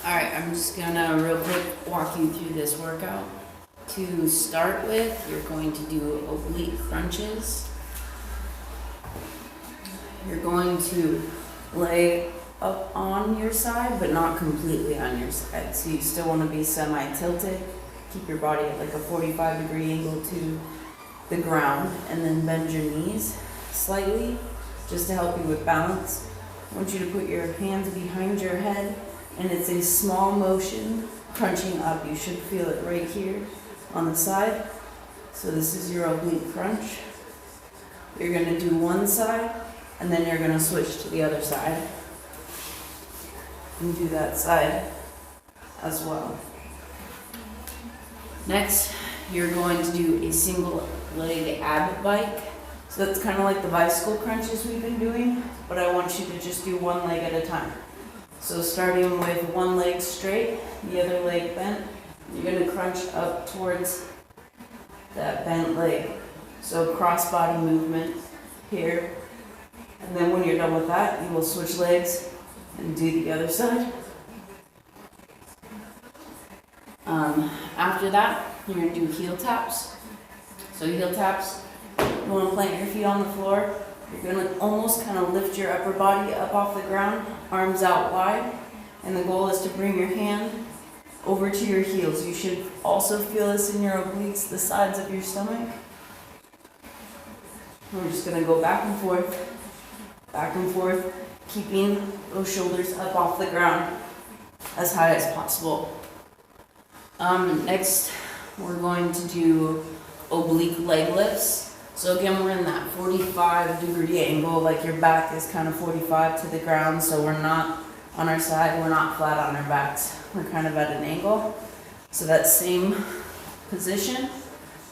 Alright, I'm just gonna real quick walk you through this workout. To start with, you're going to do oblique crunches. You're going to lay up on your side, but not completely on your side. So you still want to be semi-tilted. Keep your body at like a 45-degree angle to the ground, and then bend your knees slightly just to help you with balance. I want you to put your hands behind your head, and it's a small motion crunching up. You should feel it right here on the side. So this is your oblique crunch. You're going to do one side, and then you're going to switch to the other side and do that side as well. Next, you're going to do a single leg ab bike. So that's kind of like the bicycle crunches we've been doing, but I want you to just do one leg at a time. So starting with one leg straight, the other leg bent, you're going to crunch up towards that bent leg. So cross body movement here. And then when you're done with that, you will switch legs and do the other side. After that, you're going to do heel taps. So heel taps, you want to plant your feet on the floor. You're going to almost kind of lift your upper body up off the ground, arms out wide. And the goal is to bring your hand over to your heels. You should also feel this in your obliques, the sides of your stomach. We're just going to go back and forth, keeping those shoulders up off the ground as high as possible. Next, we're going to do oblique leg lifts. So again, we're in that 45-degree angle, like your back is kind of 45 to the ground, so we're not on our side, we're not flat on our backs. We're kind of at an angle. So that same position,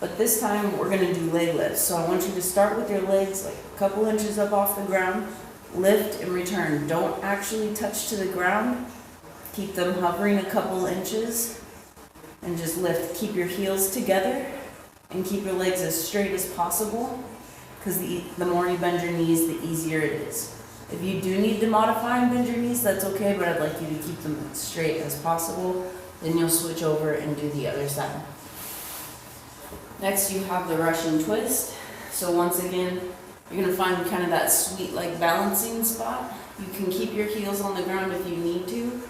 but this time we're going to do leg lifts. So I want you to start with your legs like a couple inches up off the ground, lift and return. Don't actually touch to the ground. Keep them hovering a couple inches and just lift. Keep your heels together and keep your legs as straight as possible, because the more you bend your knees, the easier it is. If you do need to modify and bend your knees, that's okay, but I'd like you to keep them as straight as possible. Then you'll switch over and do the other side. Next, you have the Russian twist. So once again, you're going to find kind of that sweet like balancing spot. You can keep your heels on the ground if you need to.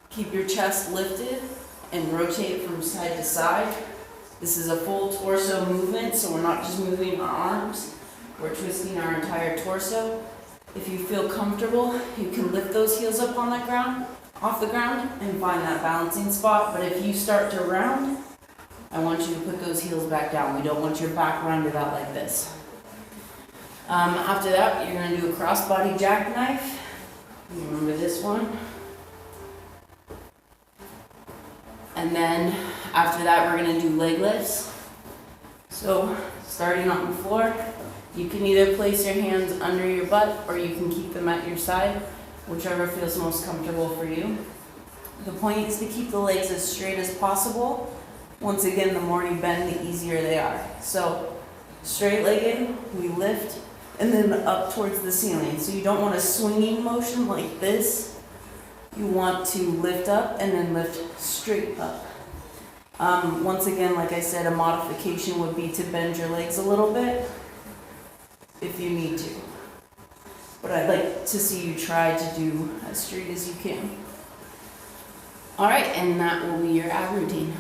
Keep your chest lifted and rotate from side to side. This is a full torso movement, so we're not just moving our arms, we're twisting our entire torso. If you feel comfortable, you can lift those heels up on the ground, off the ground, and find that balancing spot. But if you start to round, I want you to put those heels back down. We don't want your back rounded out like this. After that, you're going to do a crossbody jackknife. You remember this one? And then after that, we're going to do leg lifts. So starting on the floor, you can either place your hands under your butt or you can keep them at your side, whichever feels most comfortable for you. The point is to keep the legs as straight as possible. Once again, the more you bend, the easier they are. So straight-legged, we lift, and then up towards the ceiling. So you don't want a swinging motion like this. You want to lift up and then lift straight up. Once again, like I said, a modification would be to bend your legs a little bit if you need to. But I'd like to see you try to do as straight as you can. All right, and that will be your ab routine.